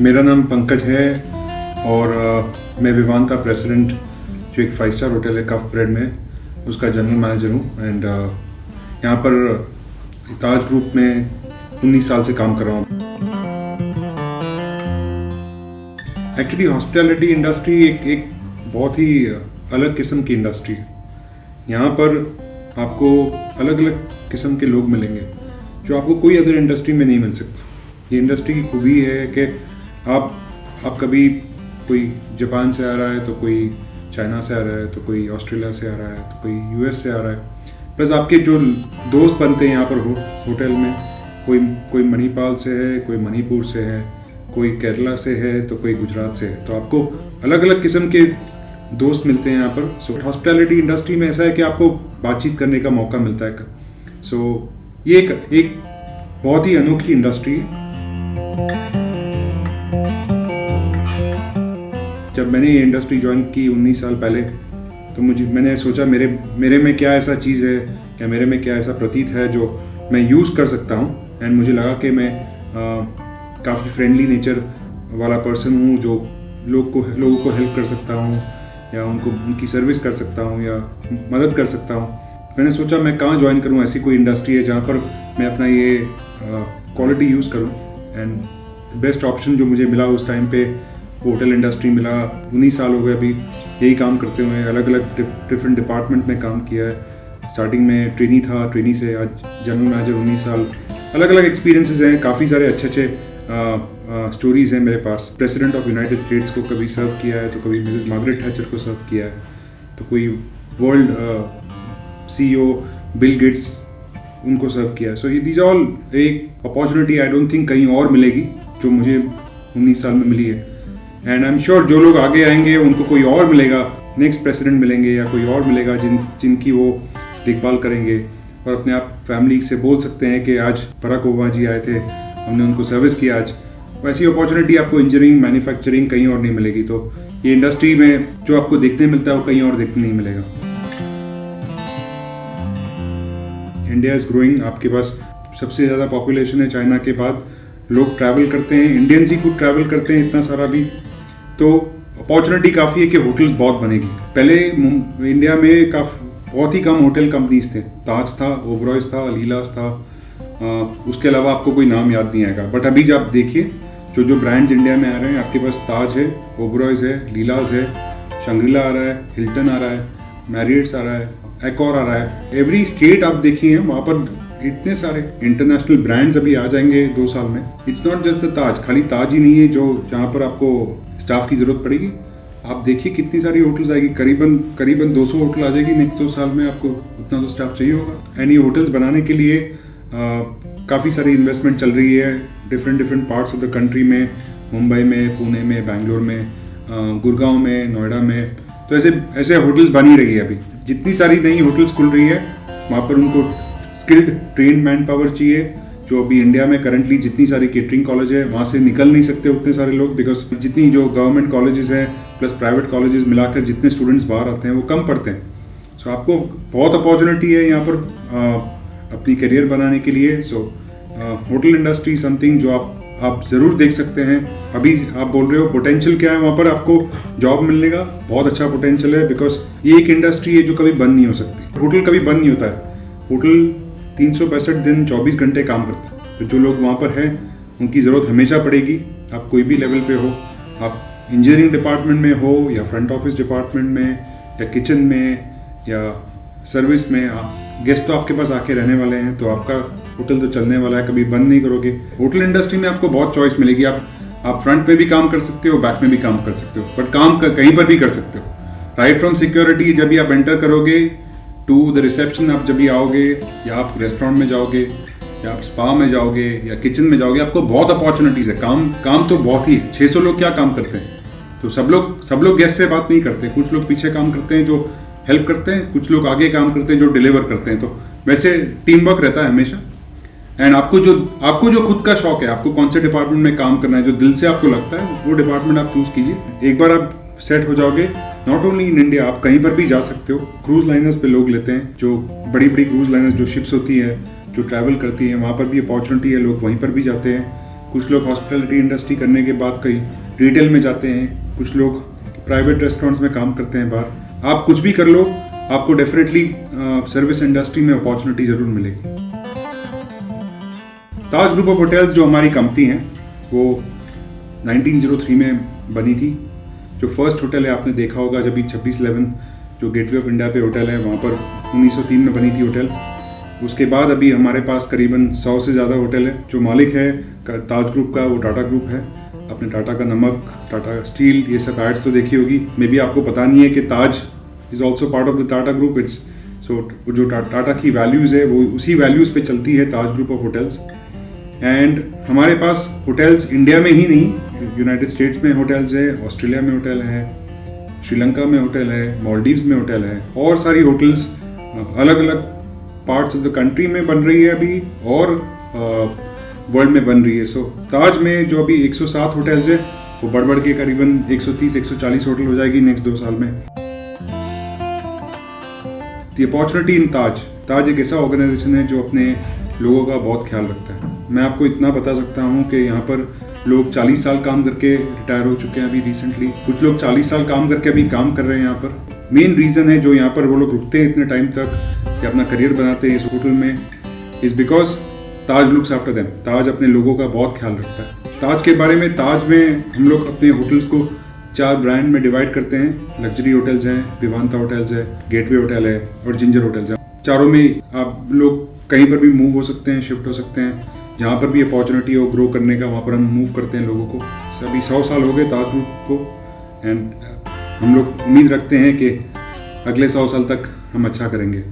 मेरा नाम पंकज है और मैं विवांता प्रेसिडेंट जो एक 5 स्टार होटल है कफ ब्रेड में उसका जनरल मैनेजर हूँ एंड यहाँ पर ताज ग्रुप में 19 साल से काम कर रहा हूँ। एक्चुअली हॉस्पिटैलिटी इंडस्ट्री एक बहुत ही अलग किस्म की इंडस्ट्री है। यहाँ पर आपको अलग अलग किस्म के लोग मिलेंगे जो आपको कोई अदर इंडस्ट्री में नहीं मिल सकता। ये इंडस्ट्री की खूबी है कि आप कभी कोई जापान से आ रहा है तो कोई चाइना से आ रहा है तो कोई ऑस्ट्रेलिया से आ रहा है तो कोई यूएस से आ रहा है। प्लस आपके जो दोस्त बनते हैं यहाँ पर होटल में कोई मणिपाल से है, कोई मणिपुर से है, कोई केरला से है तो कोई गुजरात से है। तो आपको अलग अलग किस्म के दोस्त मिलते हैं यहाँ पर। सो हॉस्पिटैलिटी इंडस्ट्री में ऐसा है कि आपको बातचीत करने का मौका मिलता है। सो ये एक बहुत ही अनोखी इंडस्ट्री है। जब मैंने ये इंडस्ट्री ज्वाइन की 19 साल पहले तो मैंने सोचा मेरे में क्या ऐसा चीज़ है, क्या मेरे में क्या ऐसा प्रतीत है जो मैं यूज़ कर सकता हूँ। एंड मुझे लगा कि मैं काफ़ी फ्रेंडली नेचर वाला पर्सन हूँ जो लोगों को हेल्प कर सकता हूँ या उनकी सर्विस कर सकता हूँ या मदद कर सकता हूँ। मैंने सोचा मैं कहाँ ज्वाइन करूँ, ऐसी कोई इंडस्ट्री है जहाँ पर मैं अपना ये क्वालिटी यूज़ करूँ। एंड बेस्ट ऑप्शन जो मुझे मिला उस टाइम पे होटल इंडस्ट्री मिला। 19 साल हो गए अभी यही काम करते हुए। अलग अलग डिफरेंट डिपार्टमेंट में काम किया है। स्टार्टिंग में ट्रेनी से आज जनरल मैनेजर 19 साल। अलग अलग एक्सपीरियंसेस हैं, काफ़ी सारे अच्छे स्टोरीज़ हैं मेरे पास। प्रेसिडेंट ऑफ यूनाइटेड स्टेट्स को कभी सर्व किया है तो कभी मिसेस मार्गरेट थैचर को सर्व किया है तो कोई वर्ल्ड CEO बिल गेट्स उनको सर्व किया है। सो दीज ऑल एक अपॉर्चुनिटी आई डोंट थिंक कहीं और मिलेगी जो मुझे 19 साल में मिली है। एंड आई एम श्योर जो लोग आगे आएंगे उनको कोई और मिलेगा, नेक्स्ट प्रेसिडेंट मिलेंगे या कोई और मिलेगा जिनकी वो देखभाल करेंगे और अपने आप फैमिली से बोल सकते हैं कि आज बराक ओबामा जी आए थे, हमने उनको सर्विस किया आज। वैसी अपॉर्चुनिटी आपको इंजीनियरिंग मैन्युफैक्चरिंग कहीं और नहीं मिलेगी। तो ये इंडस्ट्री में जो आपको देखने मिलता है वो कहीं और देखने नहीं मिलेगा। India is growing. आपके पास सबसे ज़्यादा पॉपुलेशन है चाइना के बाद। लोग ट्रैवल करते हैं, इंडियंस ही खुद ट्रैवल करते हैं इतना सारा भी। तो अपॉर्चुनिटी काफ़ी है कि होटल्स बहुत बनेगी। पहले इंडिया में बहुत ही कम होटल कंपनीज थे। ताज था, ओबरॉयज था, लीलाज था, उसके अलावा आपको कोई नाम याद नहीं आएगा। बट अभी जब आप देखिए जो ब्रांड्स इंडिया में आ रहे हैं, आपके पास ताज है, ओबरॉयज है, लीलाज है, शंग्रीला आ रहा है, हिल्टन आ रहा है, मैरियट्स आ रहा है, एकॉर आ रहा है। एवरी स्टेट आप देखिए वहाँ पर इतने सारे इंटरनेशनल ब्रांड्स अभी आ जाएंगे 2 साल में। इट्स नॉट जस्ट द ताज, खाली ताज ही नहीं है जहाँ पर आपको स्टाफ की ज़रूरत पड़ेगी। आप देखिए कितनी सारी होटल्स आएगी, करीबन 200 होटल आ जाएगी नेक्स्ट 2 साल में। आपको उतना तो स्टाफ चाहिए होगा। एंड ये होटल्स बनाने के लिए काफ़ी सारी इन्वेस्टमेंट चल रही है different parts of the country में, मुंबई में, पुणे में, बैंगलोर में, गुड़गांव में, नोएडा में। तो ऐसे होटल्स बन ही रही है। अभी जितनी सारी नई होटल्स खुल रही है वहाँ पर उनको स्किल्ड ट्रेन्ड मैन पावर चाहिए। जो अभी इंडिया में करंटली जितनी सारी केटरिंग कॉलेज है वहाँ से निकल नहीं सकते उतने सारे लोग, बिकॉज जितनी जो गवर्नमेंट कॉलेजेस हैं प्लस प्राइवेट कॉलेजेस मिलाकर जितने स्टूडेंट्स बाहर आते हैं वो कम पढ़ते हैं। सो आपको बहुत अपॉर्चुनिटी है यहाँ पर अपनी करियर बनाने के लिए। सो होटल इंडस्ट्री समथिंग जो आप ज़रूर देख सकते हैं। अभी आप बोल रहे हो पोटेंशियल क्या है, वहाँ पर आपको जॉब मिलने का बहुत अच्छा पोटेंशियल है, बिकॉज ये एक इंडस्ट्री है जो कभी बंद नहीं हो सकती। होटल कभी बंद नहीं होता है। होटल 365 दिन 24 घंटे काम करता है। तो जो लोग वहाँ पर हैं उनकी ज़रूरत हमेशा पड़ेगी। आप कोई भी लेवल पे हो, आप इंजीनियरिंग डिपार्टमेंट में हो या फ्रंट ऑफिस डिपार्टमेंट में या किचन में या सर्विस में, गेस्ट तो आपके पास आके रहने वाले हैं तो आपका होटल तो चलने वाला है, कभी बंद नहीं करोगे। होटल इंडस्ट्री में आपको बहुत चॉइस मिलेगी। आप फ्रंट पे भी काम कर सकते हो, बैक में भी काम कर सकते हो, बट काम कहीं पर भी कर सकते हो। राइट फ्रॉम सिक्योरिटी, जब भी आप एंटर करोगे टू द रिसेप्शन, आप जब भी आओगे या आप रेस्टोरेंट में जाओगे या आप स्पा में जाओगे या किचन में जाओगे, आपको बहुत अपॉर्चुनिटीज़ है। काम तो बहुत ही 600 लोग क्या काम करते हैं। तो सब लोग गेस्ट से बात नहीं करते। कुछ लोग पीछे काम करते हैं जो हेल्प करते हैं, कुछ लोग आगे काम करते हैं जो डिलीवर करते हैं। तो वैसे टीम वर्क रहता है हमेशा। एंड आपको जो खुद का शौक है, आपको कौन से डिपार्टमेंट में काम करना है, जो दिल से आपको लगता है वो डिपार्टमेंट आप चूज़ कीजिए। एक बार आप सेट हो जाओगे, नॉट ओनली इन इंडिया, आप कहीं पर भी जा सकते हो। क्रूज लाइनर्स पे लोग लेते हैं, जो बड़ी क्रूज लाइनर्स जो शिप्स होती है जो ट्रैवल करती है, वहाँ पर भी अपॉर्चुनिटी है, लोग वहीं पर भी जाते हैं। कुछ लोग हॉस्पिटैलिटी इंडस्ट्री करने के बाद कहीं रिटेल में जाते हैं, कुछ लोग प्राइवेट रेस्टोरेंट्स में काम करते हैं बाहर। आप कुछ भी कर लो, आपको डेफिनेटली सर्विस इंडस्ट्री में अपॉर्चुनिटी ज़रूर मिलेगी। ताज ग्रुप ऑफ होटल्स जो हमारी कंपनी है वो 1903 में बनी थी। जो फर्स्ट होटल है आपने देखा होगा जब 2611 जो गेटवे ऑफ इंडिया पे होटल है वहाँ पर 1903 में बनी थी होटल। उसके बाद अभी हमारे पास करीबन 100 से ज़्यादा होटल है। जो मालिक है ताज ग्रुप का वो टाटा ग्रुप है। आपने टाटा का नमक, टाटा स्टील, ये सब एड्स तो देखी होगी। मे बी आपको पता नहीं है कि Taj is also part of the Tata group. It's so जो टाटा की वैल्यूज़ है वो उसी वैल्यूज़ पे चलती है ताज ग्रुप ऑफ होटल्स। एंड हमारे पास होटल्स इंडिया में ही नहीं, यूनाइटेड स्टेट्स में होटल्स है, ऑस्ट्रेलिया में होटल है, श्रीलंका में होटल है, मालदीव्स में होटल है, और सारी होटल्स अलग अलग पार्ट्स ऑफ द कंट्री में बन रही है अभी और वर्ल्ड में बन रही है। सो ताज में जो अभी 107 होटल्स है वो बढ़ के करीबन 130-140 होटल हो जाएगी नेक्स्ट 2 साल में। द अपॉर्चुनिटी इन ताज एक ऐसा ऑर्गेनाइजेशन है जो अपने लोगों का बहुत ख्याल रखता है। मैं आपको इतना बता सकता हूँ कि यहाँ पर लोग 40 साल काम करके रिटायर हो चुके हैं अभी रिसेंटली। कुछ लोग 40 साल काम करके अभी काम कर रहे हैं यहाँ पर। मेन रीज़न है जो यहाँ पर वो लोग रुकते हैं इतने टाइम तक कि अपना करियर बनाते हैं इस होटल में, is because Taj looks after them. Taj अपने लोगों का बहुत ख्याल रखता है। ताज के बारे में, ताज में हम लोग अपने होटल्स को 4 ब्रांड में डिवाइड करते हैं। लग्जरी होटल्स हैं, विवांता होटल्स है, गेटवे होटल है और जिंजर होटल्स है। चारों में आप लोग कहीं पर भी मूव हो सकते हैं, शिफ्ट हो सकते हैं। जहाँ पर भी अपॉर्चुनिटी हो ग्रो करने का वहाँ पर हम मूव करते हैं लोगों को। सभी 100 साल हो गए ताज ग्रुप को एंड हम लोग उम्मीद रखते हैं कि अगले 100 साल तक हम अच्छा करेंगे।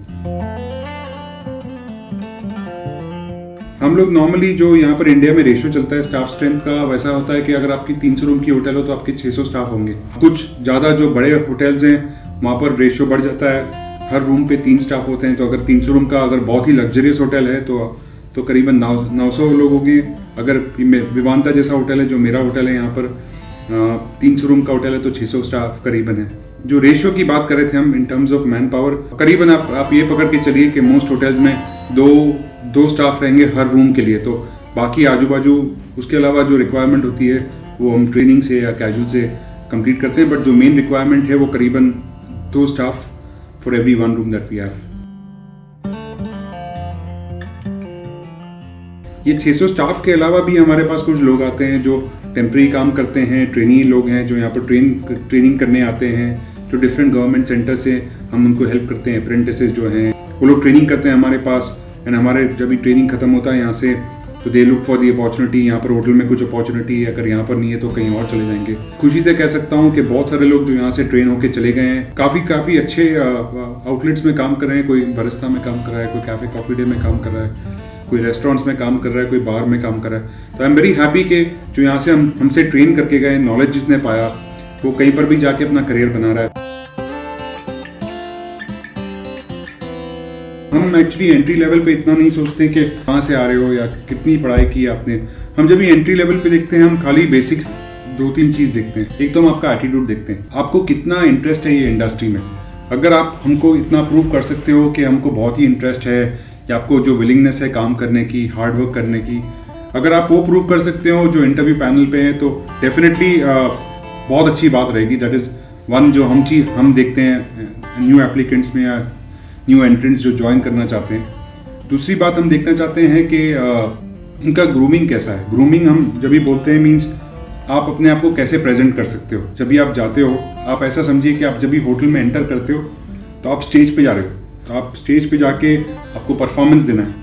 हम लोग नॉर्मली जो यहाँ पर इंडिया में रेशियो चलता है स्टाफ स्ट्रेंथ का, वैसा होता है कि अगर आपकी 300 रूम की होटल हो तो आपके 600 स्टाफ होंगे। कुछ ज़्यादा जो बड़े होटल्स हैं वहाँ पर रेशियो बढ़ जाता है, हर रूम पे 3 स्टाफ होते हैं। तो अगर 300 रूम का अगर बहुत ही लग्जरियस होटल है तो करीबन 900 लोग होंगे। अगर विवांता जैसा होटल है जो मेरा होटल है यहाँ पर 300 रूम का होटल है तो 600 स्टाफ करीबन है। जो रेशियो की बात कर रहे थे हम in terms of man power, करीबन आप ये पकड़ के चलिए कि मोस्ट होटल्स में दो स्टाफ रहेंगे हर रूम के लिए। तो बाकी आजू बाजू उसके अलावा जो रिक्वायरमेंट होती है वो हम ट्रेनिंग से या कैजुअल से कंप्लीट करते हैं। बट जो मेन रिक्वायरमेंट है वो करीबन 2 staff for every 1 room that we have. ये 600 स्टाफ के अलावा भी हमारे पास कुछ लोग आते हैं जो टेम्प्रेरी काम करते हैं, ट्रेनी लोग हैं जो यहाँ पर ट्रेनिंग करने आते हैं, जो डिफरेंट गवर्नमेंट सेंटर से हम उनको हेल्प करते हैं। अप्रेंटिसेस जो हैं वो लोग ट्रेनिंग करते हैं हमारे पास एंड हमारे जब भी ट्रेनिंग खत्म होता है यहाँ से तो they look for the opportunity. यहाँ पर होटल में कुछ अपॉर्चुनिटी है, अगर यहाँ पर नहीं है तो कहीं और चले जाएंगे। खुशी से कह सकता हूँ कि बहुत सारे लोग जो यहाँ से ट्रेन होकर चले गए हैं काफ़ी अच्छे आउटलेट्स में काम कर रहे हैं। कोई बरिस्ता में काम कर रहा है, कोई कैफ़े कॉफ़ी डे में काम कर रहा है, कोई रेस्टोरेंट्स में काम कर रहा है, कोई बार में काम कर रहा है। तो आई एम वेरी हैप्पी कि जो यहाँ से हमसे ट्रेन करके गए, नॉलेज जिसने पाया वो कहीं पर भी जाके अपना करियर बना रहा है। हम एक्चुअली एंट्री लेवल पे इतना नहीं सोचते कि कहाँ से आ रहे हो या कितनी पढ़ाई की आपने। हम जब ये एंट्री लेवल पे देखते हैं हम खाली बेसिक्स 2-3 चीज़ देखते हैं। एक तो हम आपका एटीट्यूड देखते हैं, आपको कितना इंटरेस्ट है ये इंडस्ट्री में। अगर आप हमको इतना प्रूव कर सकते हो कि हमको बहुत ही इंटरेस्ट है या आपको जो विलिंगनेस है काम करने की, हार्ड वर्क करने की, अगर आप वो प्रूव कर सकते हो जो इंटरव्यू पैनल पे है तो डेफिनेटली बहुत अच्छी बात रहेगी। दैट इज़ वन जो हम देखते हैं न्यू एप्लीकेंट्स में या न्यू एंट्रेंट्स जो ज्वाइन करना चाहते हैं। दूसरी बात हम देखना चाहते हैं कि इनका ग्रूमिंग कैसा है। ग्रूमिंग हम जब भी बोलते हैं मीन्स आप अपने आप को कैसे प्रेजेंट कर सकते हो। जब भी आप जाते हो, आप ऐसा समझिए कि आप जब भी होटल में एंटर करते हो तो आप स्टेज पे जा रहे हो, तो आप स्टेज पे जाके आपको परफॉर्मेंस देना है।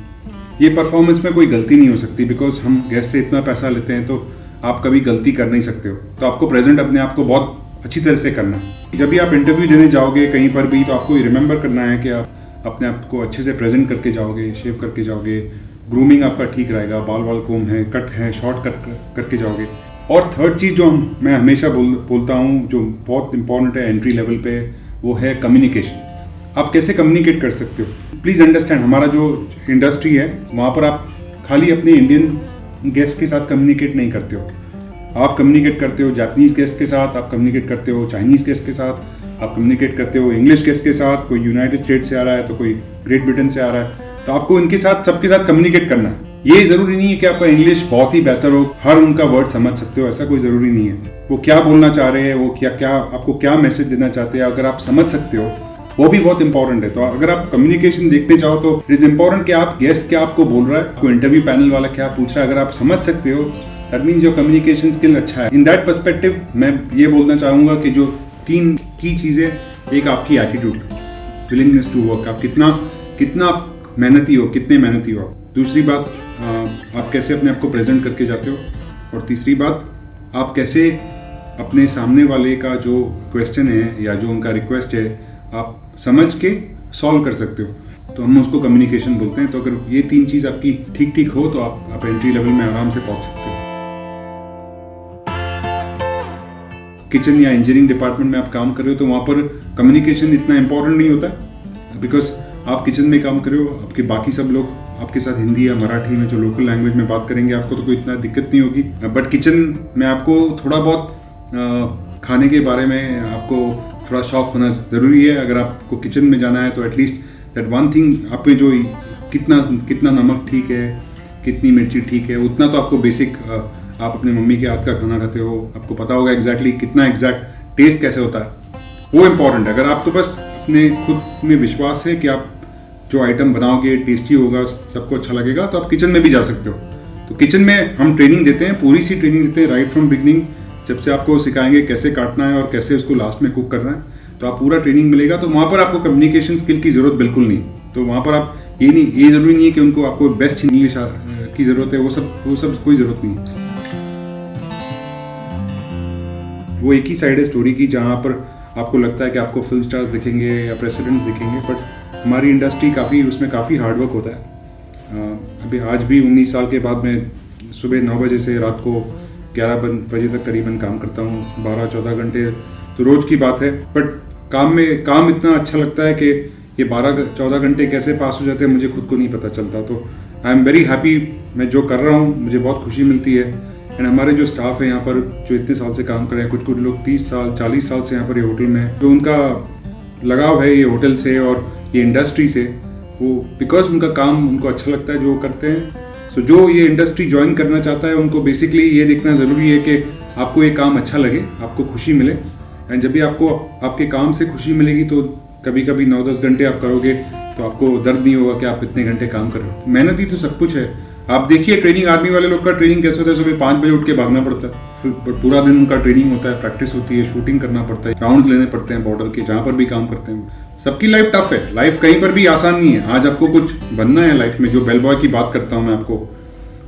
ये परफॉर्मेंस में कोई गलती नहीं हो सकती बिकॉज हम गेस्ट से इतना पैसा लेते हैं तो आप कभी गलती कर नहीं सकते हो। तो आपको प्रेजेंट अपने आप को बहुत अच्छी तरह से करना है। जब भी आप इंटरव्यू देने जाओगे कहीं पर भी तो आपको ये रिमेंबर करना है कि आप अपने आप को अच्छे से प्रेजेंट करके जाओगे, शेव करके जाओगे, ग्रूमिंग आपका ठीक रहेगा, बाल वाल कोम है, कट है, शॉर्ट कट करके जाओगे। और थर्ड चीज़ जो मैं हमेशा बोलता हूँ जो बहुत इंपॉर्टेंट है एंट्री लेवल पे, वो है कम्युनिकेशन। आप कैसे कम्युनिकेट कर सकते हो। प्लीज़ अंडरस्टैंड, हमारा जो इंडस्ट्री है वहाँ पर आप खाली अपने इंडियन गेस्ट के साथ कम्युनिकेट नहीं करते हो, आप कम्युनिकेट करते हो जापानीज़ गेस्ट के साथ, आप कम्युनिकेट करते हो चाइनीज़ गेस्ट के साथ, आप कम्युनिकेट करते हो इंग्लिश गेस्ट के साथ। कोई यूनाइटेड स्टेट से आ रहा है तो कोई ग्रेट ब्रिटेन से आ रहा है, तो आपको इनके साथ सबके साथ कम्युनिकेट करना है। ये ज़रूरी नहीं है कि आपका इंग्लिश बहुत ही बेहतर हो, हर उनका वर्ड समझ सकते हो, ऐसा कोई ज़रूरी नहीं है। वो क्या बोलना चाह रहे हैं, वो क्या क्या आपको क्या मैसेज देना चाहते हैं, अगर आप समझ सकते हो वो भी बहुत इंपॉर्टेंट है। तो अगर आप कम्युनिकेशन देखते चाहो तो इट इज इंपॉर्टेंट कि आप गेस्ट क्या आपको बोल रहा है, आपको इंटरव्यू पैनल वाला क्या पूछ रहा है, अगर आप समझ सकते हो that means your communication skill अच्छा है। इन दैट पर्सपेक्टिव मैं ये बोलना चाहूँगा कि जो 3 की चीज़ें, एक आपकी एटीट्यूड, विलिंगनेस टू वर्क, आप कितना मेहनती हो, कितने मेहनती हो। दूसरी बात, आप कैसे अपने आप को प्रेजेंट करके जाते हो, और तीसरी बात, आप कैसे अपने सामने वाले का जो क्वेश्चन है या जो उनका रिक्वेस्ट है आप समझ के सॉल्व कर सकते हो। तो हम उसको कम्युनिकेशन बोलते हैं। तो अगर ये 3 चीज़ आपकी ठीक ठीक हो तो आप एंट्री लेवल में आराम से पहुंच सकते हो। किचन या इंजीनियरिंग डिपार्टमेंट में आप काम कर रहे हो तो वहाँ पर कम्युनिकेशन इतना इंपॉर्टेंट नहीं होता, बिकॉज आप किचन में काम कर रहे हो, आपके बाकी सब लोग आपके साथ हिंदी या मराठी में जो लोकल लैंग्वेज में बात करेंगे, आपको तो कोई इतना दिक्कत नहीं होगी। बट किचन में आपको थोड़ा बहुत खाने के बारे में आपको थोड़ा शौक होना ज़रूरी है। अगर आपको किचन में जाना है तो एटलीस्ट दैट वन थिंग, आप में जो कितना नमक ठीक है, कितनी मिर्ची ठीक है, उतना तो आपको बेसिक, आप अपने मम्मी के हाथ का खाना खाते हो, आपको पता होगा एग्जैक्टली कितना एग्जैक्ट टेस्ट कैसे होता है, वो इम्पॉर्टेंट है। अगर आपको बस अपने खुद में विश्वास है कि आप जो आइटम बनाओगे टेस्टी होगा, सबको अच्छा लगेगा, तो आप किचन में भी जा सकते हो। तो किचन में हम ट्रेनिंग देते हैं, पूरी सी ट्रेनिंग देते हैं राइट फ्रॉम बिगनिंग, जब से आपको सिखाएंगे कैसे काटना है और कैसे उसको लास्ट में कुक करना है, तो आप पूरा ट्रेनिंग मिलेगा। तो वहाँ पर आपको कम्युनिकेशन स्किल की ज़रूरत बिल्कुल नहीं। तो वहाँ पर आप ये ज़रूरी नहीं है कि उनको आपको बेस्ट इंग्लिश की ज़रूरत है, वो सब कोई ज़रूरत नहीं है। वो एक ही साइड है स्टोरी की जहाँ पर आपको लगता है कि आपको फिल्म स्टार्स दिखेंगे या प्रेसिडेंट्स दिखेंगे, बट हमारी इंडस्ट्री उसमें काफ़ी हार्डवर्क होता है। अभी आज भी 19 साल के बाद मैं सुबह 9 बजे से रात को 11 बजे तक करीबन काम करता हूँ, 12-14 घंटे तो रोज़ की बात है। बट काम इतना अच्छा लगता है कि ये 12-14 घंटे कैसे पास हो जाते हैं मुझे खुद को नहीं पता चलता। तो आई एम वेरी हैप्पी, मैं जो कर रहा हूँ मुझे बहुत खुशी मिलती है। एंड हमारे जो स्टाफ है यहाँ पर जो इतने साल से काम कर रहे हैं, कुछ लोग 30 साल 40 साल से यहाँ पर ये होटल में है, जो उनका लगाव है ये होटल से और ये इंडस्ट्री से, वो बिकॉज उनका काम उनको अच्छा लगता है जो वो करते हैं। सो जो ये इंडस्ट्री ज्वाइन करना चाहता है उनको बेसिकली ये देखना ज़रूरी है कि आपको ये काम अच्छा लगे, आपको खुशी मिले। एंड जब भी आपको आपके काम से खुशी मिलेगी तो कभी कभी 9-10 घंटे आप करोगे तो आपको दर्द नहीं होगा कि आप इतने घंटे काम कर रहे हो। मेहनत ही तो सब कुछ है। आप देखिए ट्रेनिंग, आर्मी वाले लोग का ट्रेनिंग कैसे होता है, सुबह 5 बजे उठ के भागना पड़ता है, फिर पूरा दिन उनका ट्रेनिंग होता है, प्रैक्टिस होती है, शूटिंग करना पड़ता है, राउंड्स लेने पड़ते हैं बॉर्डर के, जहाँ पर भी काम करते हैं। सबकी लाइफ टफ है, लाइफ कहीं पर भी आसान नहीं है। आज आपको कुछ बनना है लाइफ में, जो बेल बॉय की बात करता हूँ मैं आपको,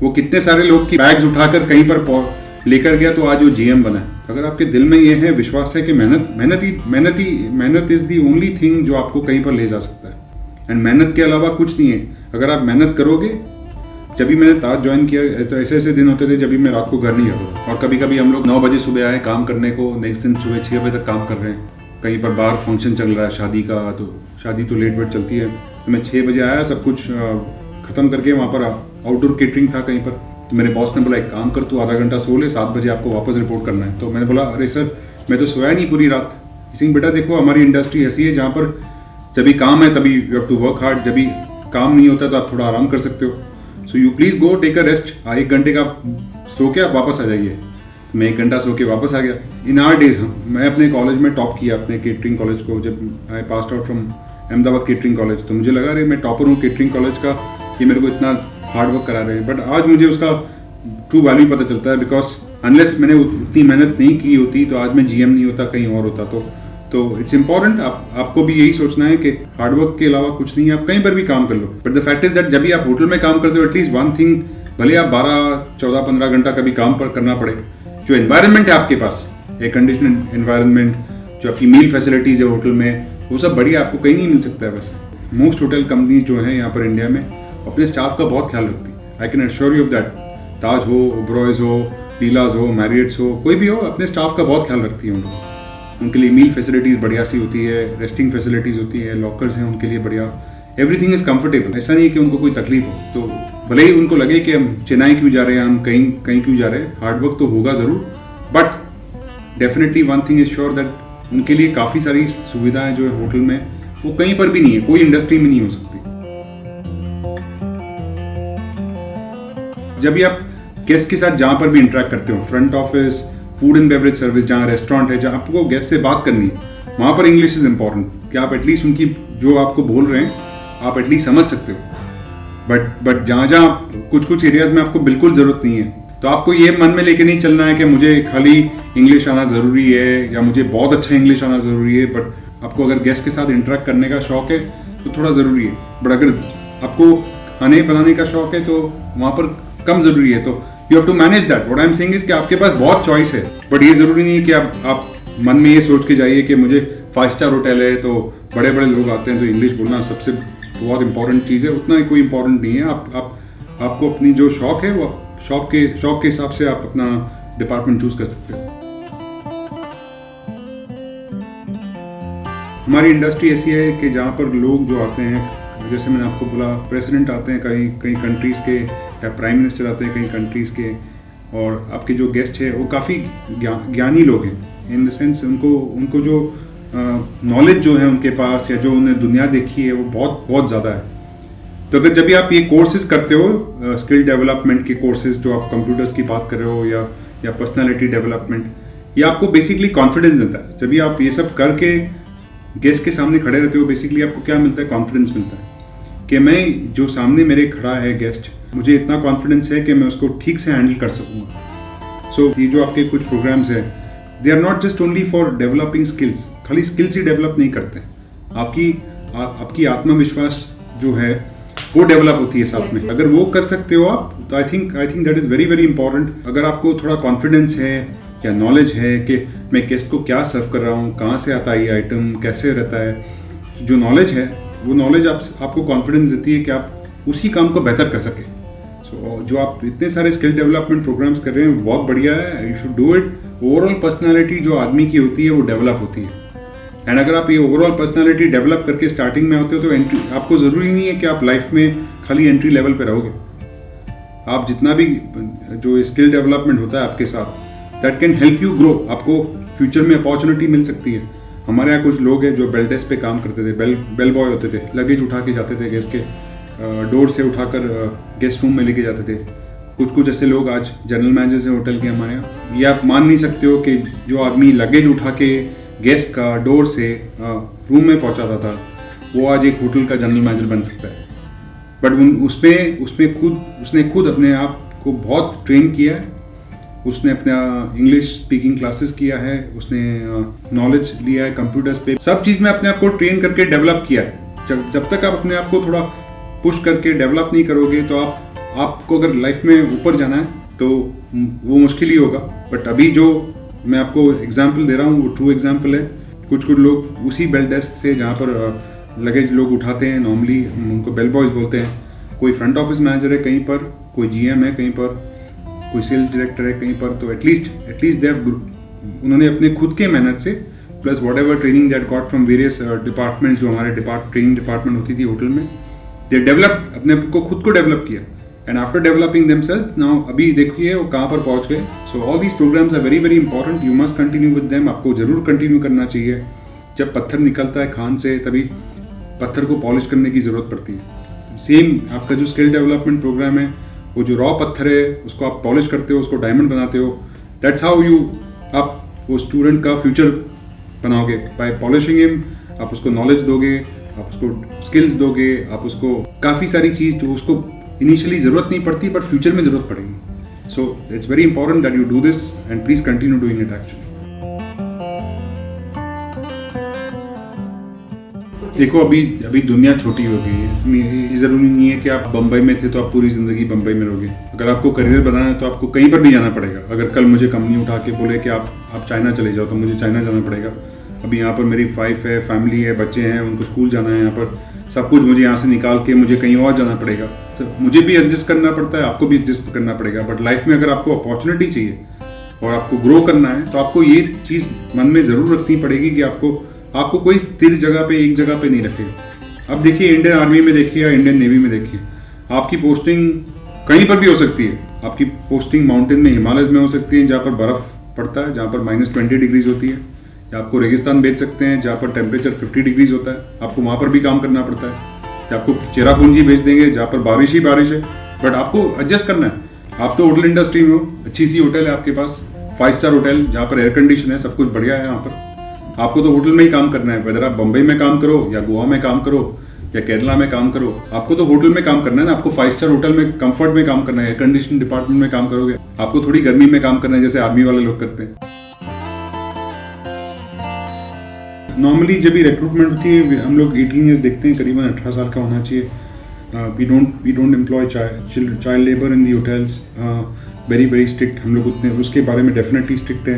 वो कितने सारे लोग की बैग्स उठाकर कहीं पर लेकर गया तो आज वो जीएम बना है। अगर आपके दिल में ये है, विश्वास है कि मेहनत इज दी ओनली थिंग जो आपको कहीं पर ले जा सकता है। एंड मेहनत के अलावा कुछ नहीं है। अगर आप मेहनत करोगे, जब भी मैंने ताज ज्वाइन किया तो ऐसे दिन होते थे जब भी मैं रात को घर नहीं जाता था, और कभी कभी हम लोग 9 बजे सुबह आए काम करने को, नेक्स्ट दिन सुबह 6 बजे तक काम कर रहे हैं। कहीं पर बाहर फंक्शन चल रहा है शादी का, तो शादी तो लेट वेट चलती है, तो मैं 6 बजे आया, सब कुछ ख़त्म करके वहाँ पर आउटडोर केटरिंग था कहीं पर, तो मेरे बॉस ने बोला एक काम कर, तू आधा घंटा सो ले, 7 बजे आपको वापस रिपोर्ट करना है। तो मैंने बोला अरे सर मैं तो सोया नहीं पूरी रात। सिंह बेटा देखो हमारी इंडस्ट्री ऐसी है जहाँ पर जब भी काम है तभी you have to work hard, जब भी काम नहीं होता तो आप थोड़ा आराम कर सकते हो। So you please go take a rest, 1 घंटे का सो के आप वापस आ जाइए। तो मैं 1 घंटा सो के वापस आ गया। इन आवर डेज मैं अपने कॉलेज में टॉप किया, अपने केटरिंग कॉलेज को, जब I passed out from Ahmedabad catering college, तो मुझे लगा अरे मैं टॉपर हूँ केटरिंग कॉलेज का, ये मेरे को इतना हार्ड वर्क करा रहे हैं। बट आज मुझे उसका ट्रू वैल्यू पता चलता है, बिकॉज अनलेस मैंने उतनी मेहनत नहीं की होती तो आज मैं जीएम नहीं होता, कहीं और होता। तो इट्स इंपॉर्टेंट, आपको भी यही सोचना है कि हार्डवर्क के अलावा कुछ नहीं है, आप कहीं पर भी काम कर लो। But the fact is that जब भी आप होटल में काम करते हो, एटलीस्ट वन थिंग, भले आप 12-14-15 घंटा कभी काम पर करना पड़े, जो एनवायरनमेंट है आपके पास, एयर कंडीशन एनवायरनमेंट, जो आपकी मील फैसिलिटीज़ है होटल में, वो सब बढ़िया, आपको कहीं नहीं मिल सकता है। वैसे मोस्ट होटल कंपनीज जो हैं यहाँ पर इंडिया में अपने स्टाफ का बहुत ख्याल रखती है। I can assure you of that. Taj हो, ओबरॉयज हो, लीलाज हो, मैरियट्स हो, कोई भी हो, अपने स्टाफ का बहुत ख्याल रखती है उन लोग। उनके लिए मील फैसिलिटीज़ बढ़िया सी होती है, रेस्टिंग फैसिलिटीज़ होती है, लॉकर्स हैं उनके लिए बढ़िया, एवरीथिंग इज़ कंफर्टेबल। ऐसा नहीं है कि उनको कोई तकलीफ हो। तो भले ही उनको लगे कि हम चेन्नई क्यों जा रहे हैं, हम कहीं क्यों जा रहे हैं, हार्डवर्क तो होगा ज़रूर, but definitely one thing is sure that उनके लिए काफ़ी सारी सुविधाएं जो है होटल में, वो कहीं पर भी नहीं है, कोई इंडस्ट्री में नहीं हो सकती। जब भी आप गेस्ट के साथ जहाँ पर भी इंटरेक्ट करते हो, front office, food and beverage service, जहाँ रेस्टोरेंट है, जहाँ आपको गेस्ट से बात करनी है, वहाँ पर इंग्लिश इज इम्पॉर्टेंट कि आप एटलीस्ट उनकी जो आपको बोल रहे हैं आप एटलीस्ट समझ सकते हो। बट जहाँ कुछ एरियाज में आपको बिल्कुल ज़रूरत नहीं है, तो आपको ये मन में लेके नहीं चलना है कि मुझे खाली इंग्लिश आना ज़रूरी है या मुझे बहुत अच्छा इंग्लिश आना ज़रूरी है। बट आपको अगर गेस्ट के साथ इंटरेक्ट करने का शौक है तो थोड़ा ज़रूरी है, बट अगर आपको खाने बनाने का शौक है तो वहाँ पर कम ज़रूरी है। तो you have to manage that. What I am saying is कि आपके पास बहुत चॉइस है, बट ये ज़रूरी नहीं है कि आप मन में ये सोच के जाइए कि मुझे 5 स्टार होटल है तो बड़े बड़े लोग आते हैं तो इंग्लिश बोलना सबसे बहुत इंपॉर्टेंट चीज़ है। उतना ही कोई इंपॉर्टेंट नहीं है। आपको अपनी जो शौक है वो शौक के हिसाब से आप अपना डिपार्टमेंट चूज कर सकते हो। हमारी इंडस्ट्री ऐसी है कि जहाँ पर लोग जो आते हैं, जैसे मैंने आपको बोला, प्रेसिडेंट आते हैं कई कंट्रीज़ के, या प्राइम मिनिस्टर आते हैं कई कंट्रीज़ के, और आपके जो गेस्ट है वो काफ़ी ज्ञानी लोग हैं, इन द सेंस उनको जो नॉलेज जो है उनके पास या जो उन्हें दुनिया देखी है वो बहुत बहुत ज़्यादा है। तो अगर जब भी आप ये कोर्सेज करते हो, स्किल डेवलपमेंट के कोर्सेज, जो आप कंप्यूटर्स की बात कर रहे हो या पर्सनालिटी डेवलपमेंट, ये आपको बेसिकली कॉन्फिडेंस देता है। जब भी आप ये सब करके गेस्ट के सामने खड़े रहते हो, बेसिकली आपको क्या मिलता है? कॉन्फिडेंस मिलता है कि मैं जो सामने मेरे खड़ा है गेस्ट, मुझे इतना कॉन्फिडेंस है कि मैं उसको ठीक से हैंडल कर सकूँगा। सो ये जो आपके कुछ प्रोग्राम्स हैं, they are not just only for developing skills. खाली स्किल्स ही डेवलप नहीं करते, आपकी आत्मविश्वास जो है वो डेवलप होती है साथ में। अगर वो कर सकते हो आप, तो I think that is very very important. अगर आपको थोड़ा कॉन्फिडेंस है या नॉलेज है कि मैं गेस्ट को क्या सर्व कर रहा हूँ, कहाँ से आता है ये आइटम, कैसे रहता है, जो नॉलेज है वो नॉलेज आपको कॉन्फिडेंस देती है कि आप उसी काम को बेहतर कर सकें। सो जो आप इतने सारे स्किल डेवलपमेंट प्रोग्राम्स कर रहे हैं बहुत बढ़िया है, you should do it. Overall personality जो आदमी की होती है वो डेवलप होती है, एंड अगर आप ये ओवरऑल पर्सनालिटी डेवलप करके स्टार्टिंग में होते हो तो एंट्री, आपको ज़रूरी नहीं है कि आप लाइफ में खाली एंट्री लेवल पे रहोगे। आप जितना भी जो स्किल डेवलपमेंट होता है आपके साथ, that can help you grow. आपको फ्यूचर में अपॉर्चुनिटी मिल सकती है। हमारे यहाँ कुछ लोग हैं जो बेल डेस्क पे काम करते थे, बेल बॉय होते थे, लगेज उठा के जाते थे गेस्ट के, डोर से उठाकर गेस्ट रूम में लेके जाते थे। कुछ ऐसे लोग आज जनरल मैनेजर्स हैं होटल के हमारे यहाँ। ये आप मान नहीं सकते हो कि जो आदमी लगेज उठा के गेस्ट का डोर से रूम में पहुंचाता था, वो आज एक होटल का जनरल मैनेजर बन सकता है। बट उसने खुद अपने आप को बहुत ट्रेन किया है। उसने अपना इंग्लिश स्पीकिंग क्लासेस किया है, उसने नॉलेज लिया है कंप्यूटर्स पे, सब चीज़ में अपने आप को ट्रेन करके डेवलप किया है। जब तक आप अपने आप को थोड़ा पुश करके डेवलप नहीं करोगे तो आपको अगर लाइफ में ऊपर जाना है तो वो मुश्किल ही होगा। बट अभी जो मैं आपको एग्जाम्पल दे रहा हूँ वो ट्रू एग्जाम्पल है। कुछ लोग उसी बेल डेस्क से, जहाँ पर लगेज लोग उठाते हैं, नॉर्मली उनको बेल बॉयज़ बोलते हैं, कोई फ्रंट ऑफिस मैनेजर है कहीं पर, कोई जीएम है कहीं पर, कोई सेल्स डायरेक्टर है कहीं पर, तो एटलीस्ट उन्होंने अपने खुद के मेहनत से plus what ever training that got from various departments, जो हमारे ट्रेनिंग डिपार्टमेंट होती थी होटल में, दे डेवलप अपने को खुद को डेवलप किया। And after developing themselves, now अभी देखिए वो कहाँ पर पहुँच गए। So all these programmes are very very important, you must continue with them. आपको जरूर कंटिन्यू करना चाहिए। जब पत्थर निकलता है खान से, तभी पत्थर को पॉलिश करने की ज़रूरत पड़ती है। सेम आपका जो स्किल डेवलपमेंट प्रोग्राम है, वो जो रॉ पत्थर है उसको आप पॉलिश करते हो, उसको डायमंड बनाते हो। दैट्स हाउ आप वो स्टूडेंट का फ्यूचर बनाओगे, बाय पॉलिशिंग हिम। आप उसको नॉलेज दोगे, आप उसको स्किल्स दोगे, आप उसको काफ़ी सारी चीज़ जो उसको इनिशियली ज़रूरत नहीं पड़ती बट फ्यूचर में ज़रूरत पड़ेगी। So it's very important that you do this and please continue doing it actually. देखो अभी दुनिया छोटी हो गई है। ज़रूरी नहीं है कि आप बम्बई में थे तो आप पूरी ज़िंदगी बम्बई में रहोगे। अगर आपको करियर बनाना है तो आपको कहीं पर भी जाना पड़ेगा। अगर कल मुझे कंपनी उठा के बोले कि आप चाइना चले जाओ तो मुझे चाइना जाना पड़ेगा। अभी यहाँ पर मेरी वाइफ है, फैमिली है, बच्चे हैं, उनको स्कूल जाना है, यहाँ पर सब कुछ मुझे यहाँ से निकाल के मुझे कहीं और जाना पड़ेगा। मुझे भी एडजस्ट करना पड़ता है, आपको भी एडजस्ट करना पड़ेगा। बट लाइफ में अगर आपको अपॉर्चुनिटी चाहिए और आपको ग्रो करना है तो आपको ये चीज़ मन में ज़रूर रखनी पड़ेगी कि आपको कोई स्थिर जगह पे, एक जगह पे नहीं रखेगा। अब देखिए इंडियन आर्मी में देखिए या इंडियन नेवी में देखिए, आपकी पोस्टिंग कहीं पर भी हो सकती है। आपकी पोस्टिंग माउंटेन में, हिमालय में हो सकती है जहाँ पर बर्फ़ पड़ता है, जहाँ पर -20 डिग्रीज होती है, या आपको रेगिस्तान भेज सकते हैं जहाँ पर टेम्परेचर 50 डिग्रीज होता है, आपको वहाँ पर भी काम करना पड़ता है। या आपको चेरापूंजी भेज देंगे जहाँ पर बारिश ही बारिश है, बट आपको एडजस्ट करना है। आप तो होटल इंडस्ट्री में हो, अच्छी सी होटल है आपके पास, 5 स्टार होटल जहाँ पर एयर कंडीशन है, सब कुछ बढ़िया है यहाँ पर। आपको तो होटल में ही काम करना है, वेदर आप बम्बई में काम करो या गोवा में काम करो या केरला में काम करो, आपको तो होटल में काम करना है ना। आपको 5 स्टार होटल में कंफर्ट में काम करना है, एयर कंडीशन डिपार्टमेंट में काम करोगे। आपको थोड़ी गर्मी में काम करना है जैसे आर्मी वाले लोग करते हैं। नॉर्मली जब भी रिक्रूटमेंट होती है हम लोग 18 ईयर्स देखते हैं, करीबन 18 साल का होना चाहिए। We don't employ child labour in the hotels, very strict हम लोग उतने उसके बारे में डेफिनेटली स्ट्रिक्ट है।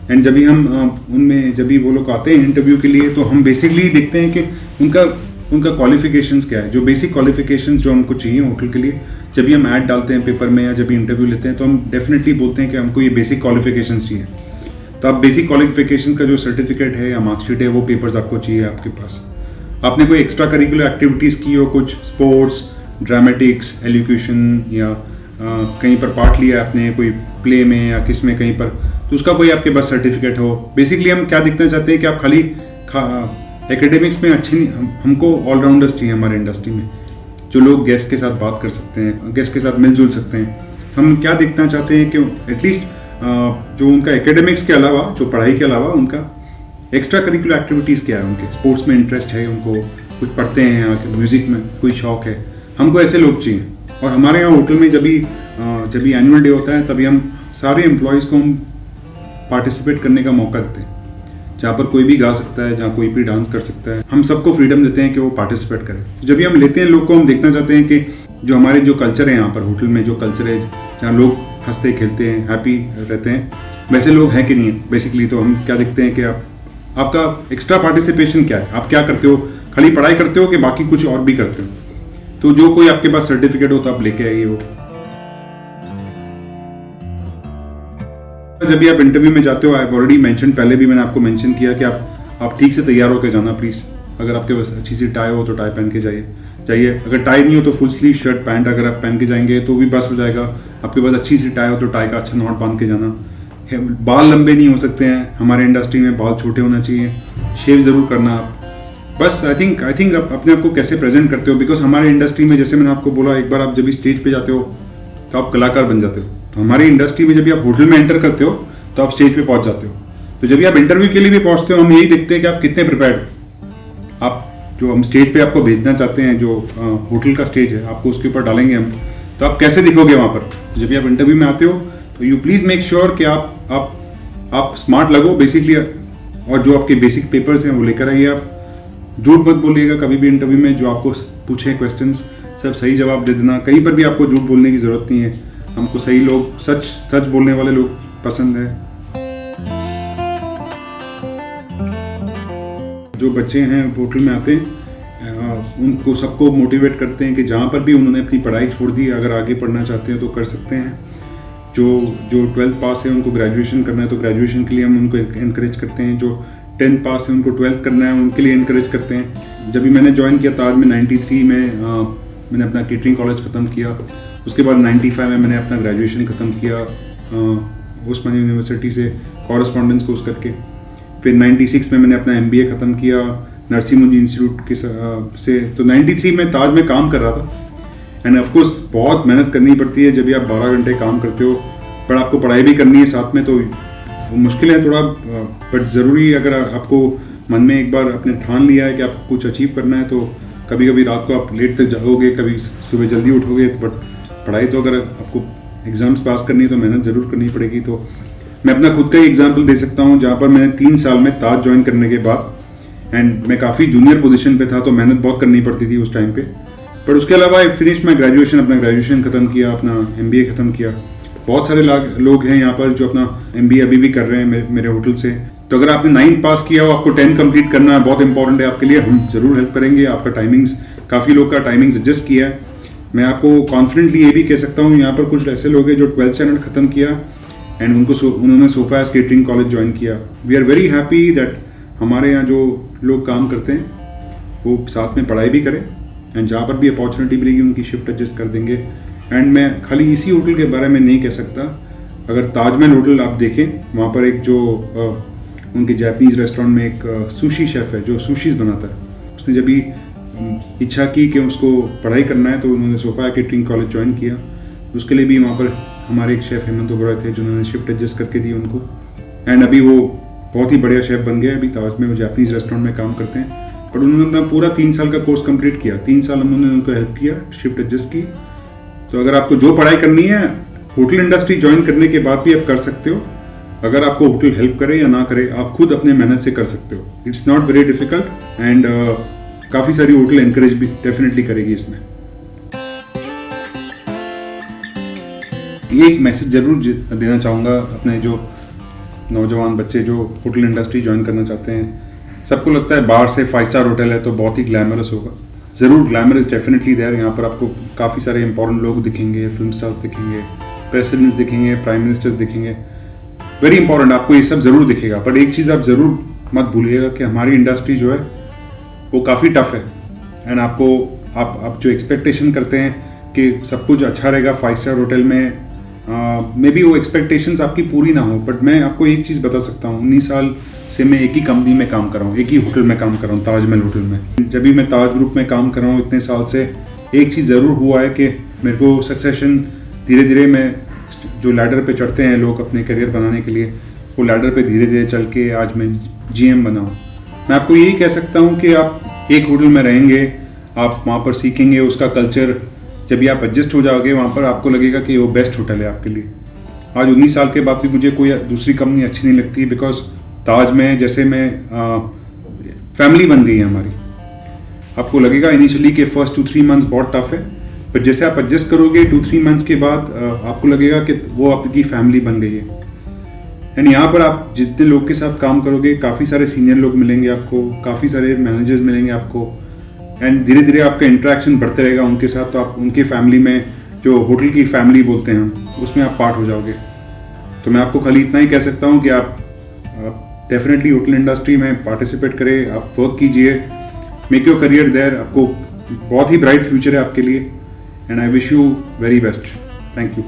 एंड जब भी हम उनमें जब भी वो लोग आते हैं इंटरव्यू के लिए तो हम बेसिकली देखते हैं कि उनका क्वालिफिकेशंस क्या है, जो बेसिक क्वालिफिकेशंस जो हमको चाहिए होटल के लिए। जब भी हम ऐड डालते हैं पेपर में या जब भी इंटरव्यू लेते हैं तो हम डेफिनेटली बोलते हैं कि हमको ये बेसिक क्वालिफिकेशंस चाहिए। तो आप बेसिक क्वालिफिकेशन का जो सर्टिफिकेट है या मार्कशीट है वो पेपर्स आपको चाहिए आपके पास। आपने कोई एक्स्ट्रा करिकुलर एक्टिविटीज़ की हो, कुछ स्पोर्ट्स, ड्रामेटिक्स, एलोक्यूशन या कहीं पर पार्ट लिया आपने कोई प्ले में या किस में कहीं पर, तो उसका कोई आपके पास सर्टिफिकेट हो। बेसिकली हम क्या दिखना चाहते हैं कि आप खाली एकेडमिक्स में अच्छे नहीं, हमको ऑलराउंडर्स चाहिए हमारे इंडस्ट्री में, जो लोग गेस्ट के साथ बात कर सकते हैं, गेस्ट के साथ मिलजुल सकते हैं। हम क्या दिखना चाहते हैं कि एटलीस्ट जो उनका एकेडमिक्स के अलावा, जो पढ़ाई के अलावा उनका एक्स्ट्रा करिकुलर एक्टिविटीज़ क्या है, उनके स्पोर्ट्स में इंटरेस्ट है, उनको कुछ पढ़ते हैं या म्यूज़िक में कोई शौक है, हमको ऐसे लोग चाहिए। और हमारे यहाँ होटल में जब भी एनुअल डे होता है तभी हम सारे एम्प्लॉयज़ को हम पार्टिसिपेट करने का मौका देते हैं, जहाँ पर कोई भी गा सकता है, जहाँ कोई भी डांस कर सकता है, हम सबको फ्रीडम देते हैं कि वो पार्टिसिपेट करें। जब भी हम लेते हैं लोग को, हम देखना चाहते हैं कि जो हमारे जो कल्चर है यहाँ पर होटल में, जो कल्चर है जहाँ लोग हंसते खेलते हैं, हैप्पी रहते हैं, वैसे लोग हैं कि नहीं है बेसिकली। तो हम क्या देखते हैं कि आपका एक्स्ट्रा पार्टिसिपेशन क्या है, आप क्या करते हो, खाली पढ़ाई करते हो कि बाकी कुछ और भी करते हो। तो जो कोई आपके पास सर्टिफिकेट हो तो आप लेके आइए वो। जब भी आप इंटरव्यू में जाते हो, आई ऑलरेडी मेंशन, पहले भी मैंने आपको मेंशन किया कि आप ठीक से तैयार होकर जाना प्लीज़। अगर आपके पास अच्छी सी टाई हो तो टाई पहन के जाइए। अगर टाई नहीं हो तो फुल स्लीव शर्ट पैंट अगर आप पहन के जाएंगे तो भी बस हो जाएगा। आपके पास अच्छी सी टाई हो तो टाई का अच्छा नॉट बांध के जाना। बाल लंबे नहीं हो सकते हैं, हमारे इंडस्ट्री में बाल छोटे होना चाहिए। शेव ज़रूर करना आप। बस आई थिंक आप अपने आप को कैसे प्रेजेंट करते हो, बिकॉज हमारे इंडस्ट्री में जैसे मैंने आपको बोला, एक बार आप जब भी स्टेज पे जाते हो तो आप कलाकार बन जाते हो। तो हमारी इंडस्ट्री में जब भी आप होटल में एंटर करते हो तो आप स्टेज पे पहुंच जाते हो। तो जब भी आप इंटरव्यू के लिए भी पहुंचते हो, हम यही देखते हैं कि आप कितने प्रिपेयर्ड हो। आप जो हम स्टेज पे आपको भेजना चाहते हैं, जो होटल का स्टेज है, आपको उसके ऊपर डालेंगे हम, तो आप कैसे दिखोगे वहाँ पर। जब भी आप इंटरव्यू में आते हो तो यू प्लीज़ मेक श्योर कि आप स्मार्ट लगो बेसिकली, और जो आपके बेसिक पेपर्स हैं वो लेकर आइए। आप झूठ मत बोलिएगा कभी भी इंटरव्यू में। जो आपको पूछे क्वेश्चंस सब सही जवाब दे देना। कहीं पर भी आपको झूठ बोलने की ज़रूरत नहीं है। हमको सही लोग, सच बोलने वाले लोग पसंद है। जो बच्चे हैं होटल में आते हैं, उनको सबको मोटिवेट करते हैं कि जहाँ पर भी उन्होंने अपनी पढ़ाई छोड़ दी, अगर आगे पढ़ना चाहते हैं तो कर सकते हैं। जो 12th पास है उनको ग्रेजुएशन करना है तो ग्रेजुएशन के लिए हम उनको इनकरेज करते हैं। जो 10th पास है उनको 12th करना है उनके लिए इनकरेज करते हैं। जब भी मैंने ज्वाइन किया ताज में 93 में मैंने अपना केटरिंग कॉलेज ख़त्म किया। उसके बाद 95 में मैंने अपना ग्रेजुएशन ख़त्म किया उस्मानिया यूनिवर्सिटी से कॉरेस्पॉन्डेंस कोर्स करके। फिर 96 में मैंने अपना MBA ख़त्म किया नरसिम्हा इंस्टीट्यूट के से। तो 93 में ताज में काम कर रहा था। एंड ऑफकोर्स बहुत मेहनत करनी पड़ती है जब भी आप 12 घंटे काम करते हो, पर आपको पढ़ाई भी करनी है साथ में, तो मुश्किल है थोड़ा, बट ज़रूरी। अगर आपको मन में एक बार आपने ठान लिया है कि आपको कुछ अचीव करना है, तो कभी कभी रात को आप लेट तक जागोगे, कभी सुबह जल्दी उठोगे, बट पढ़ाई तो अगर आपको एग्ज़ाम्स पास करनी है तो मेहनत ज़रूर करनी पड़ेगी। तो मैं अपना खुद का ही एग्जाम्पल दे सकता हूँ, जहाँ पर मैंने 3 साल में ताज ज्वाइन करने के बाद, एंड मैं काफ़ी जूनियर पोजीशन पे था तो मेहनत बहुत करनी पड़ती थी उस टाइम पे। पर उसके अलावा आई फिनिश माई ग्रेजुएशन, अपना ग्रेजुएशन ख़त्म किया, अपना MBA ख़त्म किया। बहुत सारे लोग हैं यहाँ पर जो अपना MBA अभी भी कर रहे हैं मेरे होटल से। तो अगर आपने 9 पास किया हो, आपको 10 कंप्लीट करना है, बहुत इंपॉर्टेंट है आपके लिए, हम ज़रूर हेल्प करेंगे। आपका टाइमिंग्स, काफ़ी लोग का टाइमिंग्स एडजस्ट किया है। मैं आपको कॉन्फिडेंटली ये भी कह सकता हूँ, यहाँ पर कुछ ऐसे लोग हैं जो 12th स्टैंडर्ड ख़त्म किया एंड उन्होंने सोफा केटरिंग कॉलेज ज्वाइन किया। We are very happy that हमारे यहाँ जो लोग काम करते हैं वो साथ में पढ़ाई भी करें, एंड जहाँ पर भी अपॉर्चुनिटी मिलेगी उनकी शिफ्ट एडजस्ट कर देंगे। एंड मैं खाली इसी होटल के बारे में नहीं कह सकता, अगर ताजमहल होटल आप देखें, वहाँ पर एक जो उनके जापानीज़ रेस्टोरेंट में एक सुशी शेफ़ है जो सुशीज़ बनाता है। उसने जब भी इच्छा की कि उसको पढ़ाई करना है तो उन्होंने सोफा केटरिंग कॉलेज ज्वाइन किया। उसके लिए भी वहाँ पर हमारे एक शेफ़ हेमंत ओबरॉय थे जिन्होंने शिफ्ट एडजस्ट करके दी उनको, एंड अभी वो बहुत ही बढ़िया शेफ़ बन गया। अभी ताज में वो जापानीज़ रेस्टोरेंट में काम करते हैं। बट उन्होंने पूरा 3 साल का कोर्स कंप्लीट किया, 3 साल उन्होंने उनको हेल्प किया, शिफ्ट एडजस्ट की। तो अगर आपको जो पढ़ाई करनी है होटल इंडस्ट्री ज्वाइन करने के बाद भी आप कर सकते हो। अगर आपको होटल हेल्प करे या ना करे, आप खुद अपने मेहनत से कर सकते हो। It's not very difficult and काफ़ी सारी होटल एनकरेज भी डेफिनेटली करेगी इसमें। ये एक मैसेज जरूर देना चाहूँगा अपने जो नौजवान बच्चे जो होटल इंडस्ट्री ज्वाइन करना चाहते हैं। सबको लगता है बाहर से 5 स्टार होटल है तो बहुत ही ग्लैमरस होगा। ज़रूर ग्लैमर इज़ डेफिनेटली देयर। यहाँ पर आपको काफ़ी सारे इंपॉर्टेंट लोग दिखेंगे, फिल्म स्टार्स दिखेंगे, प्रेसिडेंट्स दिखेंगे, प्राइम मिनिस्टर्स दिखेंगे, वेरी इंपॉर्टेंट, आपको ये सब ज़रूर दिखेगा। बट एक चीज़ आप ज़रूर मत भूलिएगा कि हमारी इंडस्ट्री जो है वो काफ़ी टफ है। एंड आपको आप जो एक्सपेक्टेशन करते हैं कि सब कुछ अच्छा रहेगा 5 स्टार होटल में, मे बी वो एक्सपेक्टेशंस आपकी पूरी ना हो। बट मैं आपको एक चीज़ बता सकता हूँ, 19 साल से मैं एक ही कंपनी में काम कर रहा हूँ, एक ही होटल में काम कर रहा हूँ, ताजमहल होटल में। जब भी मैं ताज ग्रुप में काम कर रहा हूँ इतने साल से, एक चीज़ ज़रूर हुआ है कि मेरे को सक्सेशन धीरे धीरे मैं जो लैडर पे चढ़ते हैं लोग अपने करियर बनाने के लिए, वो लैडर पे धीरे धीरे चल के आज मैं GM बना हूँ। मैं आपको यही कह सकता हूँ कि आप एक होटल में रहेंगे, आप वहाँ पर सीखेंगे उसका कल्चर, जब भी आप एडजस्ट हो जाओगे वहाँ पर आपको लगेगा कि वो बेस्ट होटल है आपके लिए। आज 19 साल के बाद भी मुझे कोई दूसरी कंपनी अच्छी नहीं लगती, बिकॉज ताज में जैसे मैं फैमिली बन गई है हमारी। आपको लगेगा इनिशियली कि फर्स्ट 2-3 मंथ्स बहुत टफ है, पर जैसे आप एडजस्ट करोगे 2-3 मंथ्स के बाद आपको लगेगा कि वो आपकी फैमिली बन गई है। एंड यहाँ पर आप जितने लोग के साथ काम करोगे, काफ़ी सारे सीनियर लोग मिलेंगे आपको, काफ़ी सारे मैनेजर्स मिलेंगे आपको, एंड धीरे धीरे आपका इंटरेक्शन बढ़ते रहेगा उनके साथ। तो आप उनके फैमिली में, जो होटल की फैमिली बोलते हैं हम, उसमें आप पार्ट हो जाओगे। तो मैं आपको खाली इतना ही कह सकता हूँ कि आप डेफिनेटली होटल इंडस्ट्री में पार्टिसिपेट करें, आप वर्क कीजिए, मेक योर करियर देयर। आपको बहुत ही ब्राइट फ्यूचर है आपके लिए, and I wish you very best. Thank you.